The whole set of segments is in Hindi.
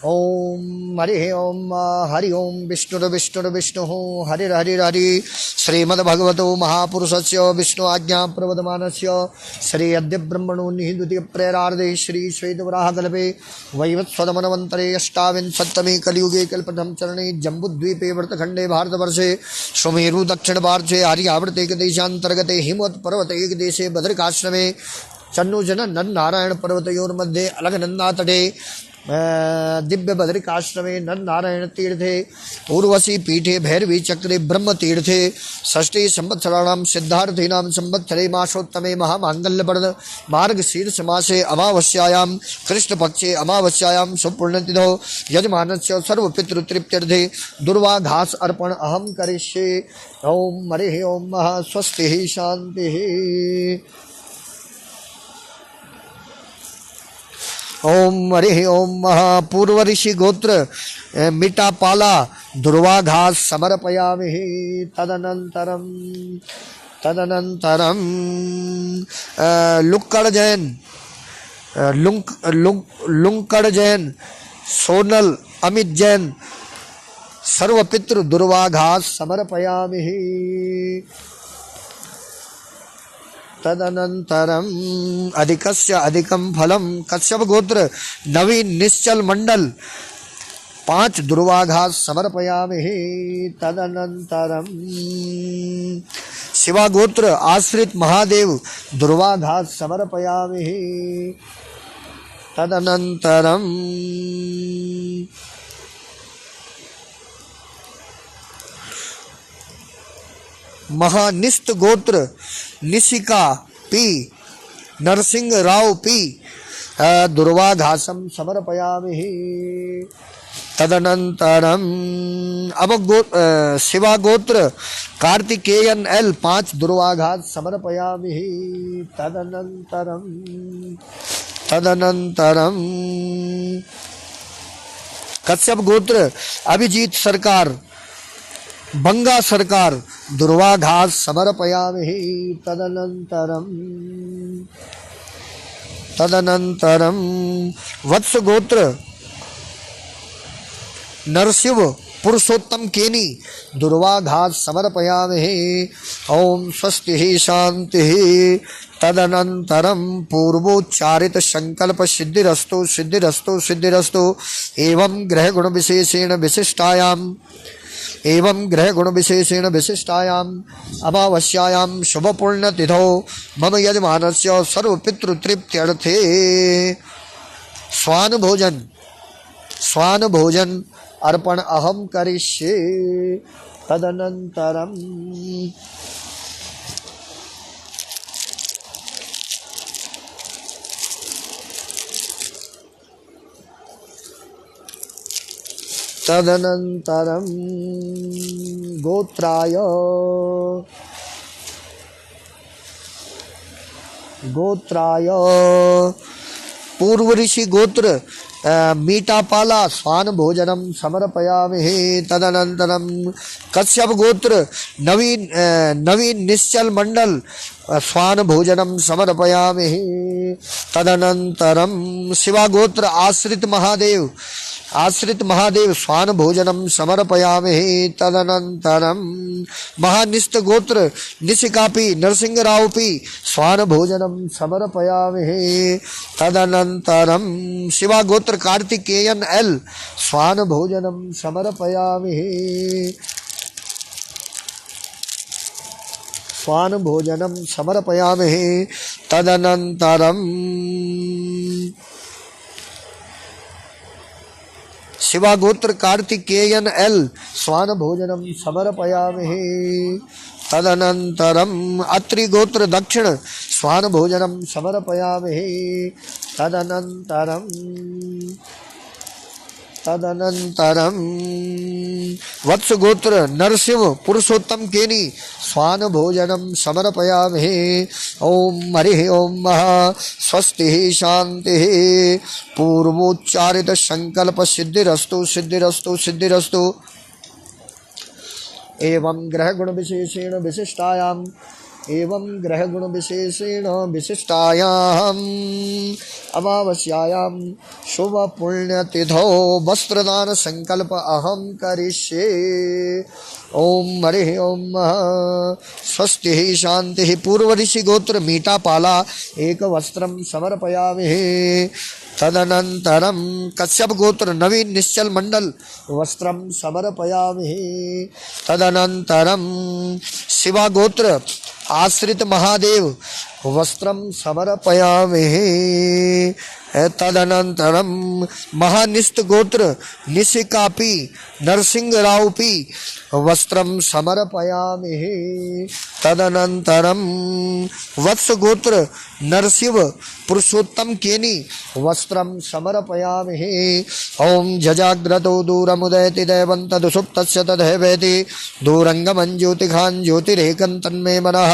ओम हरि ओम हरि ओम विष्णुर्विष्णुर्विष्णु हरिर्हरिर्हरि श्रीमद्भगवतो महापुरुषस्य विष्णु आज्ञा प्रवर्तमानस्य श्री अद्य ब्रह्मणो निहिद्वितीय प्रेरार्धे श्री श्वेतवराहकल्पे वैवत्सवमन्वन्तरे अष्टाविंशत्तमे कलियुगे कल्पप्रथम चरणे जम्बूद्वीपे वर्तखण्डे भारतवर्षे सुमेरु दक्षिणपार्श्वे आर्यावर्ते देशान्तर्गते हिमवत्पर्वते एकदेशे बद्रिकाश्रमे चन्नुजन नरनारायण पर्वतयोर्मध्ये अलगनन्दा तटे दिव्य बद्रिकाश्रमे नर नारायण तीर्थे उर्वशी पीठे भैरवी चक्रे ब्रह्म तीर्थे षष्ठी संवत्सराणां सिद्धार्थीनां संवत्सरे मासोत्तमे महामांगल्यप्रद मार्गशीर्ष मासे अमावस्यायां कृष्णपक्षे अमावस्यायां सुपुण्यतिथौ यजमानस्य सर्वपितृतृप्त्यर्थे दुर्वाघास अर्पण अहं करिष्ये। ओम हरिः ओम स्वस्ति शान्तिः। ओम हरिः ओम पूर्व ऋषि गोत्र मिटापाला दुर्वाघास समर्पयामि। तदनंतरम लुक्कड़ जैन लुंकड़ जैन सोनल अमित जैन सर्वपितृ दुर्वाघास समर्पयामि। तदनंतरम अधिकस्य अधिकम फलम कश्यप गोत्र नवीन निश्चल मंडल 5 दुर्वाघास समर्पयामि। तदनंतरम शिवा गोत्र आश्रित महादेव दुर्वाघास समर्पयामि। तदनंतरम महानिस्त गोत्र निशिका पी नरसिंह राव पी दुर्वाघासम समर्पयामि। तदनंतरम शिवा गोत्र कार्तिकेयन एल 5 दुर्वाघास समर्पयामि। तदनंतरम कश्यप गोत्र अभिजीत सरकार बंगा सरकार दुर्वाघास समर्पयामि। तदनंतरम वत्स गोत्र नरशिव पुरुषोत्तम केनी दुर्वाघास समर्पयामि। ओम स्वस्ति शांति। तदनंतरम पूर्वोच्चारित संकल्प सिद्धिरस्तु सिद्धिरस्तु सिद्धिरस्तु एवं ग्रह गुण विशेषेण विशिष्टायाम विशिष्टायाम् अमावस्यायां शुभपुण्यतिथौ मम यजमानस्य सर्वपितृतृप्त्यर्थे स्वान भोजन अर्पण अहं करिष्ये। तदनंतरम गोत्राय पूर्व ऋषि गोत्र मीटापाला स्वान भोजनम समर्पयामि। तदनंतरम कश्यप गोत्र नवीन निश्चल मंडल स्वान भोजनम समर्पयामि। तदनंतरम शिवा गोत्र आश्रित महादेव स्वान भोजनम समर्पयामि। तदनंतरम महानिस्त गोत्र निशिकापी नरसिंह राव पी स्वान भोजनम समर्पयामि। तदनंतरम शिवा गोत्र कार्तिकेयन एल स्वान भोजनम समर्पयामि। तदनंतरम शिवा गोत्र कार्तिकेयन एल स्वान भोजनम समर्पयामि। तदनंतरम अत्रि गोत्र दक्षिण स्वान भोजनम समर्पयामि। तदनंतरम वत्स गोत्र नरसिंह पुरुषोत्तम केनी स्वान भोजनम समर्पयामि। ओम हरिः ओम स्वस्ति शांति। पूर्वोच्चारित संकल्प सिद्धिरस्तु सिद्धिरस्तु सिद्धिरस्तु एवं ग्रह गुण विशेषेण विशिष्टायाम एवं ग्रह गुण विशेषेण विशिष्टायाम् अमावस्यायां शुभ पुण्यतिथौ वस्त्रदान संकल्प अहम करिष्ये। ओम हरि ओम स्वस्ति शांति। पूर्व ऋषि गोत्र मीठा पाला एक वस्त्रम समर्पयामि। तदनंतरम कश्यप गोत्र नवीन निश्चल मंडल वस्त्रम समर्पयामि। तदनंतरम शिवा गोत्र आश्रित महादेव वस्त्रम समर्पयामि। तदनंतरम महानिष्ठ गोत्र निशिकापि नरसिंह रावपि वस्त्रम समर्पयामि। तदनंतरम वत्स गोत्र नरसिंह पुरुषोत्तम केनी वस्त्रम समर्पयामि। ओम जजाग्रतो दूरमुदयति दैवं तदुसुप्तस्य तदैवेति दूरंगमं ज्योतिखान् ज्योतिरेकं तन्मे मनः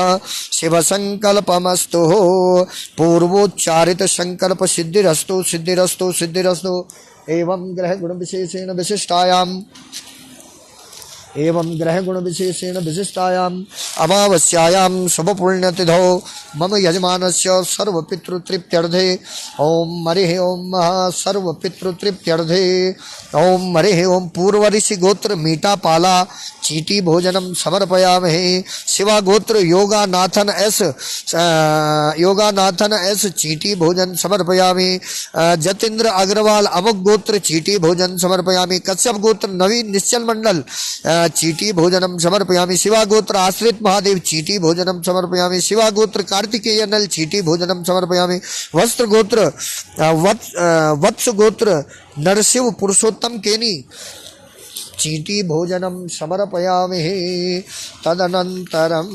शिव संकल्पमस्तु। पूर्वोच्चारित संकल्प सिद्धिरस्तु सिद्धिरस्तु सिद्धिरस्तु। एवं ग्रह गुण विशेषेण विशिष्टायाम् एवं ग्रह गुण विशेषेण विशिष्टायाम् अमावस्यायां शुभ पुण्यतिथौ मम यजमानस्य सर्व पितृतृप्त्यर्थे ओम हरिः ओम सर्व पितृतृप्त्यर्थे ओम हरिः ओम। पूर्व ऋषि गोत्र मीठा पाला चीटी भोजनम समर्पयामहे। शिवा गोत्र योगानाथन एस चीटी भोजन समर्पयामि। जतेंद्र अग्रवाल अमुक गोत्र चीटी भोजन समर्पयामि। कश्यप गोत्र नवीन निश्चल मंडल चीटी भोजनम समर्पयामि। शिवा गोत्र आश्रित महादेव चीटी भोजनम समर्पयामि। शिवा गोत्र कार्तिकेय नल चीटी भोजनम समर्पयामि। वस्त्र गोत्र वत्स गोत्र नरसिंह पुरुषोत्तम केनी चीटी भोजनम समर्पयामि। तदनंतरम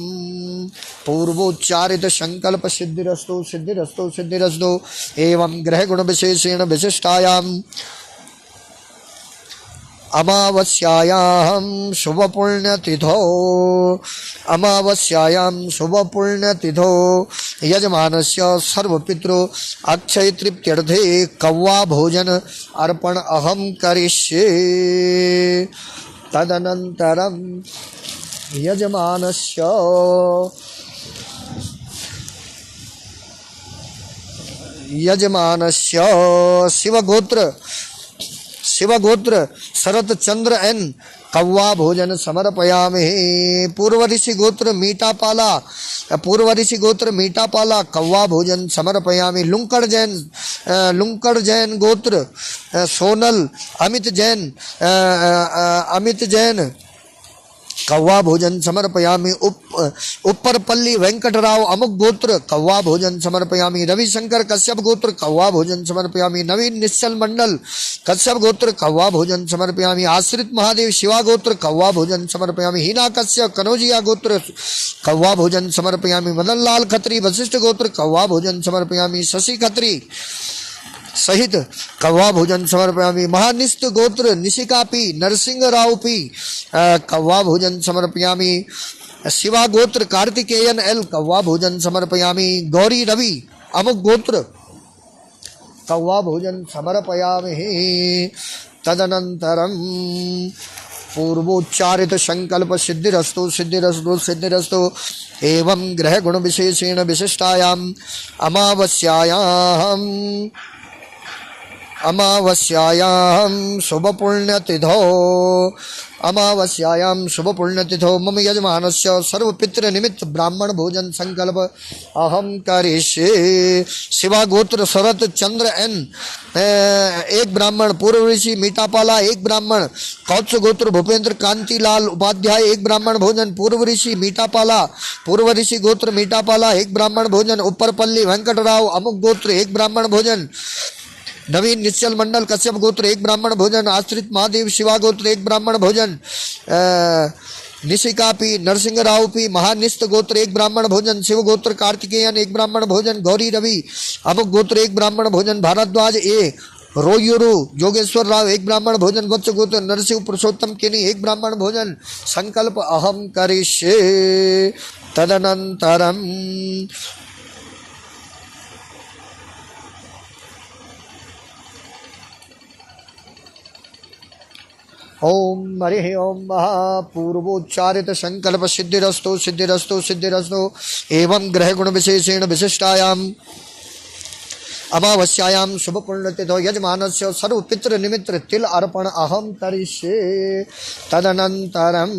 पूर्वोच्चारित संकल्प सिद्धिरस्तु सिद्धिरस्तु सिद्धिरस्तु। एवं ग्रह गुण विशेषेण विशिष्टायाम् अमावस्यायां शुभ पुण्यतिथौ यजमानस्य सर्वपितृ अक्षय तृप्त्यर्थे कौवा भोजन अर्पण अहम करिष्ये। तदनंतरम यजमानस्य शिवगोत्र शरत चंद्र एन कौवा भोजन समर्पयामि। पूर्व ऋषि गोत्र मीठा पाला कौवा भोजन समर्पयामि। लुंकड़ जैन गोत्र सोनल अमित जैन कौवा भोजन समर्पयामि। ऊपरपल्ली वेंकटराव अमुक गोत्र कौवा भोजन समर्पयामि। रविशंकर कश्यप गोत्र कौवा भोजन समर्पयामि। नवीन निश्चल मंडल कश्यप गोत्र कौवा भोजन समर्पयामि। आश्रित महादेव शिवा गोत्र कौवा भोजन समर्पयामि। हीना कश्यप कनौजिया गोत्र कौवा भोजन समर्पयामि। मदन लाल खत्री वशिष्ठ गोत्र कौवा भोजन समर्पयामि। शशि खत्री सहित कौवा भोजन समर्पयामि। महानिष्ठ गोत्र निशिकापि नरसिंह रावपि कौवा भोजन समर्पयामि। शिवा गोत्र कार्तिकेयन एल कौवा भोजन समर्पयामि। गौरी रवि अमुक गोत्र कौवा भोजन समर्पयामि। तदनंतरम पूर्वोच्चारित संकल्प सिद्धिरस्तु सिद्धिरस्तु सिद्धिरस्तु। एवं ग्रह गुण विशेषेण विशिष्टायाम् अमावस्यायां शुभ पुण्यतिथौ मम यजमानस्य सर्वपितृ निमित्त ब्राह्मण भोजन संकल्प अहम करिष्ये। शिवा गोत्र शरत चंद्र एन एक ब्राह्मण। पूर्व ऋषि मीठापाला एक ब्राह्मण। कौत्स गोत्र भूपेंद्र कांतिलाल उपाध्याय एक ब्राह्मण भोजन। पूर्व ऋषि गोत्र मीठापाला एक ब्राह्मण भोजन। ऊपरपल्ली वेंकटराव अमुक गोत्र एक ब्राह्मण भोजन। नवीन निश्चल मंडल कश्यप गोत्र एक ब्राह्मण भोजन। आश्रित महादेव शिवा गोत्र एक ब्राह्मण भोजन। निशिकापि नरसिंह रावपि महानिष्ठ गोत्र एक ब्राह्मण भोजन। शिव गोत्र कार्तिकेयन एक ब्राह्मण भोजन। गौरी रवि अमुक गोत्र एक ब्राह्मण भोजन। भारद्वाज ए रोयुरु योगेश्वर राव एक ब्राह्मण भोजन। वत्स गोत्र नरसिंह पुरुषोत्तम केनी एक ब्राह्मण भोजन संकल्प अहम करिष्ये। तदनंतरम ओम हरि ओम पूर्वोच्चारित संकल्प सिद्धिरस्तु सिद्धिरस्तु सिद्धिरस्तु। एवं ग्रह गुण विशेषेण विशिष्टायाम अमावस्यायां शुभ पुण्यतिथौ यजमानस्य सर्व पितृ निमित्र तिल अर्पण अहम करिष्ये। तदनंतरम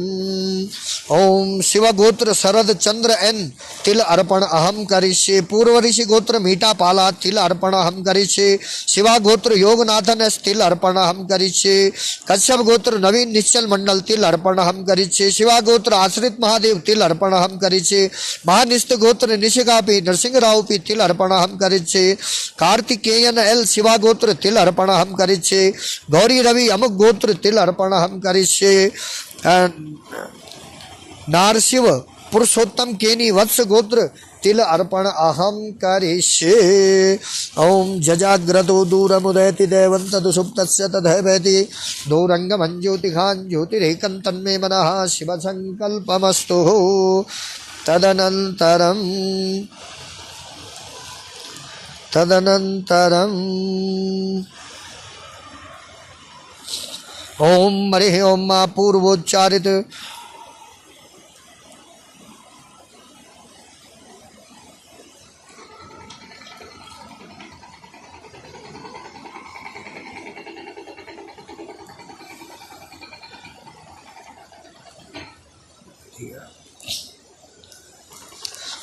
ओम शिव गोत्र शरद चंद्र एन तिल अर्पण अहम करिष्ये। पूर्व ऋषि गोत्र मीठा पाला तिल अर्पण अहम करिष्ये। शिवा गोत्र योगनाथन एस तिल अर्पण अहम करिष्ये। कश्यप गोत्र नवीन निश्चल मंडल तिल अर्पण अहम करिष्ये। शिवा गोत्र आश्रित महादेव तिल अर्पण अहम करिष्ये। महानिष्ठ गोत्र निशिकापि नरसिंह राव पी तिल अर्पण अहम करिष्ये। कार्तिकेयन एल शिवा गोत्र तिल अर्पण हम करिष्ये। गौरी रवि अमुक गोत्र तिल अर्पण हम करिष्ये। नारशिव पुरुषोत्तम केनी वत्स गोत्र तिल अर्पण अहम करिष्ये। ओम जजाग्रतो दूरमुदयति देवं तदुसुप्तस्य तदैवेति दूरंगमं ज्योतिखान् ज्योतिरेकं तन्मे मनः शिव संकल्पमस्तु। तदनंतरम ओम हरि ओम पूर्वोच्चारित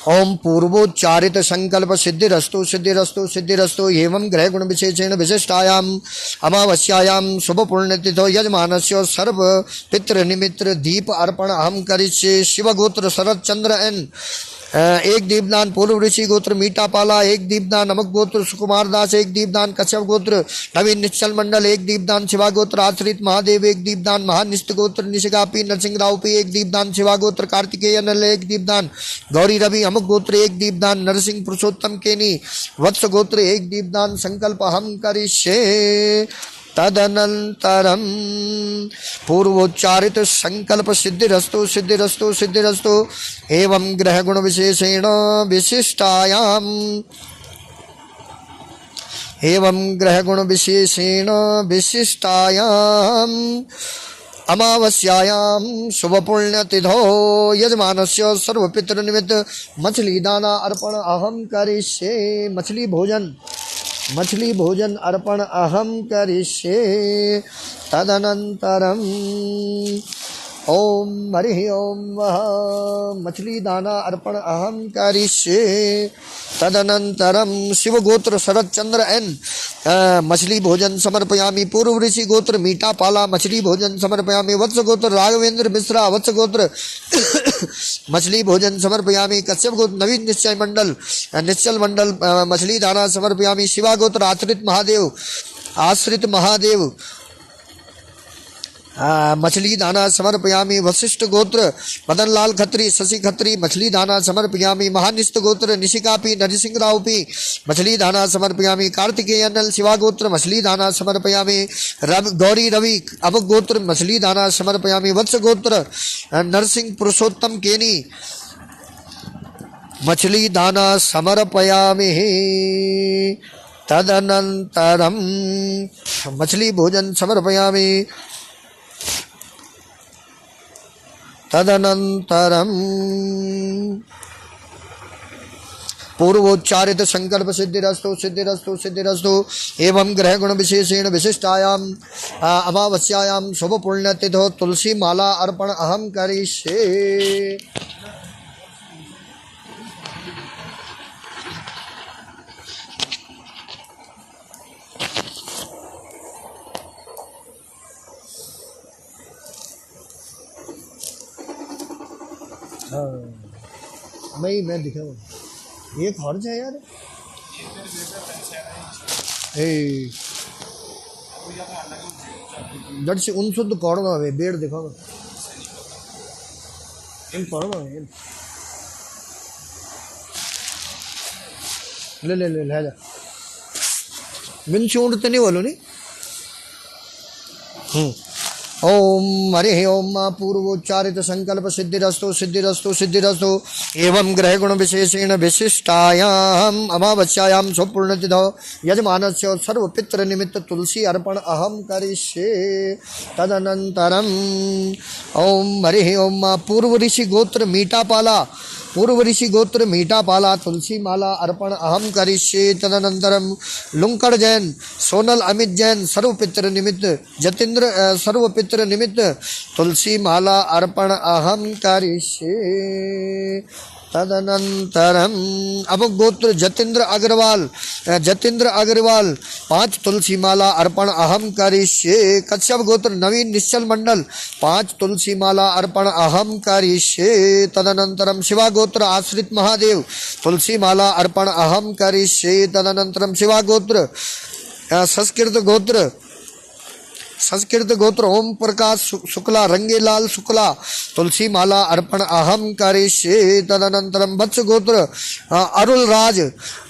ओम पूर्वोच्चारित संकल्प सिद्धिरस्तु सिद्धिरस्तु सिद्धिरस्तु। एवं ग्रह गुण विशेषेण विशिष्टायाम अमावस्यायाम शुभ पुण्यतिथौ यजमानस्य सर्व पितृ निमित्र दीप अर्पण अहम करिष्ये। शिव गोत्र शरद चंद्र एन एक दीपदान। पूर्व ऋषि गोत्र मीठा पाला एक दीपदान। नमक गोत्र सुकुमार दास एक दीपदान। कश्यप गोत्र नवीन निश्चल मंडल एक दीपदान। शिवा गोत्र आश्रित महादेव एक दीपदान। महानिष्ठ गोत्र निशिकापी नरसिंह राव पी एक दीपदान। शिवा गोत्र कार्तिकेय नल एक दीपदान। गौरी रवि अमुक गोत्र एक दीपदान। नरसिंह पुरुषोत्तम केनी वत्स गोत्र एक दीपदान। संकल्प हम करिष्ये। तदनंतरम पूर्वोच्चारित संकल्प सिद्धिरस्तु सिद्धिरस्तु सिद्धिरस्तु। एवं ग्रह गुण विशेषेण विशिष्टायाम एवं ग्रह गुण विशेषेण विशिष्टायाम अमावस्यायाम शुभ पुण्यतिथौ यजमानस्य सर्व पितृ निमित्त मछली दाना अर्पण अहम करिष्ये। मछली भोजन अर्पण अहम करिष्ये। तदनंतरम ओम हरि ओम मछली दाना अर्पण अहम करिष्ये। तदनंतरम शिव गोत्र शरद चंद्र एन मछली भोजन समर्पयामि। पूर्व ऋषि गोत्र मीठा पाला मछली भोजन समर्पयामि। वत्स गोत्र राघवेंद्र मिश्रा वत्स गोत्र मछली भोजन समर्पयामि। कश्यप गोत्र नवीन निश्चल मंडल मछली दाना समर्पयामि। शिवा गोत्र आश्रित महादेव मछली दाना समर्पयामि। वशिष्ठ गोत्र मदन लाल खत्री शशि खत्री मछली दाना समर्पयामि। महानिष्ठ गोत्र निशिकापी नरसिंह राव पी मछली दाना समर्पयामि। कार्तिकेयनल शिवा गोत्र मछली दाना समर्पयामि। गौरी रवि अमुक गोत्र मछली दाना समर्पयामि। वत्स गोत्र नरसिंह पुरुषोत्तम केनी मछली दाना समर्पयामि। तदनंतरम मछली भोजन समर्पयामि। तदनंतरम पूर्वोच्चारित संकल्प सिद्धिरस्तु सिद्धिरस्तु सिद्धिरस्तु। एवं ग्रह गुण विशेषेण विशिष्टायाम अमावस्यायाम शुभ पुण्यतिथौ तुलसी माला अर्पण अहम करिष्ये। मैं दिखा एक हर्ज है यार। जड़ से उन शुद्ध कौड़ना है बेड़ दिखाओ इन कौड़ना है ले जा मिन चूंडते नहीं बोलो नहीं ओम हरि ओम पूर्वोच्चारित संकल्प सिद्धिरस्तु सिद्धिरस्तु सिद्धिरस्तु। एवं ग्रह गुण विशेषेण विशिष्टायाम अमावस्यायां स्वपूर्णतिथौ यजमानस्य सर्वपितृ निमित्त तुलसी अर्पण अहम करिष्ये। तदनंतरम ओम हरि ओम पूर्व ऋषि गोत्र मीठापाला तुलसी माला अर्पण अहम करिष्ये। तदनंतरम लुंकड़ जैन सोनल अमित जैन सर्वपितृ निमित्त तुलसी माला अर्पण अहम करिष्ये। तदनंतरम अमुक गोत्र जतेंद्र अग्रवाल 5 तुलसी माला अर्पण अहम करिष्ये। कश्यप गोत्र नवीन निश्चल मंडल 5 तुलसी माला अर्पण अहम करिष्ये। तदनंतरम शिवा गोत्र आश्रित महादेव तुलसी माला अर्पण अहम करिष्ये। तदनंतरम शिवा गोत्र संस्कृत गोत्र ओम प्रकाश शुक्ला रंगेलाल शुक्ला तुलसी माला अर्पण अहम करिष्ये। तदनंतरम वत्स गोत्र अरुल राज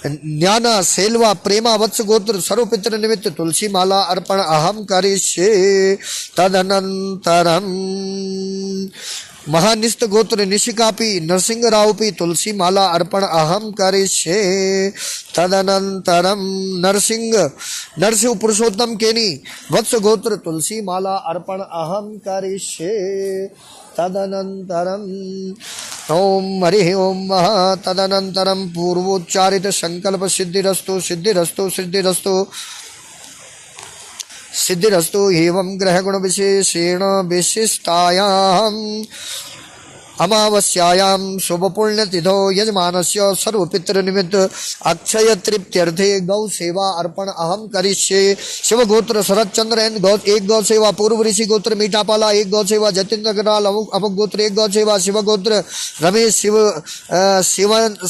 ज्ञाना सेल्वा प्रेमा वत्स गोत्र सर्वपितृ निमित्त तुलसी माला अर्पण अहम करिष्ये। तदनंतरम महानिष्ठ गोत्र निशिकापी नरसिंह रावपी तुलसी माला अर्पण अहम करिष्ये। तदनंतरम नरसिंह पुरुषोत्तम केनी वत्स गोत्र तुलसी माला अर्पण अहम करिष्ये। तदनंतरम ओम हरि ओम तदनंतरम पूर्वोच्चारित संकल्प सिद्धिरस्तु सिद्धिरस्तु सिद्धिरस्तु सिद्धिरस्तु। एवं ग्रह गुण विशेषेण विशिष्टायाम अमावस्यायां शुभ पुण्यतिथौ यजमानस्य सर्वपितृ निमित्त अक्षय तृप्त्यर्थे गौ सेवा अर्पण अहम करिष्ये। शिव गोत्र शरद चंद्र एंड एक गौ सेवा। पूर्व ऋषि गोत्र मीठापाला 1 गौ सेवा। जतेंद्र अग्रवाल अमुक गोत्र 1 गौ सेवा। शिव गोत्र रमेश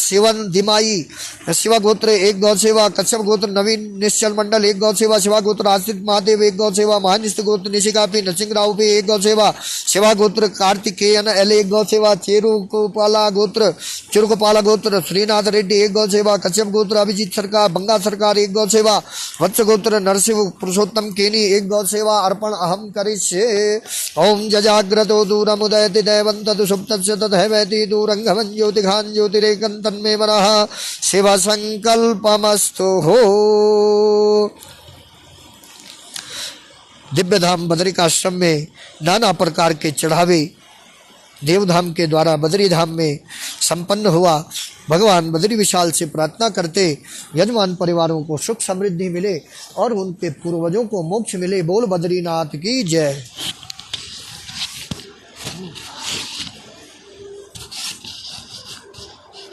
शिवन दिमाई शिवा गोत्र 1 गौ सेवा। कश्यप गोत्र नवीन निश्चल मंडल 1 गौ सेवा। शिवा गोत्र आश्रित महादेव 1 गौ सेवा। महानिष्ठ गोत्र निशिकापी नरसिंह राव 1 गौ सेवा। शिवा गोत्र कार्तिकेयन एल 1 गौ सेवा। चेरुकोपाला गोत्र श्रीनाथ रेड्डी 1 गौ सेवा। कश्यप गोत्र अभिजीत सरकार बंगा सरकार 1 गौ सेवा। वत्स गोत्र नरसिंह पुरुषोत्तम केनी 1 गौ सेवा अर्पण अहम करिष्ये। ओम जजाग्रतो दूरम उदयति दैवं तत् सुप्तस्य तदैवति दूरंगमं ज्योतिघान ज्योतिरेकं तन्मे मनः शिव संकल्पमस्तु हो। दिव्य धाम बद्रिकाश्रम में नाना प्रकार के चढ़ावे देवधाम के द्वारा बद्री धाम में संपन्न हुआ। भगवान बद्री विशाल से प्रार्थना करते यजमान परिवारों को सुख समृद्धि मिले और उनके पूर्वजों को मोक्ष मिले। बोल बद्रीनाथ की जय।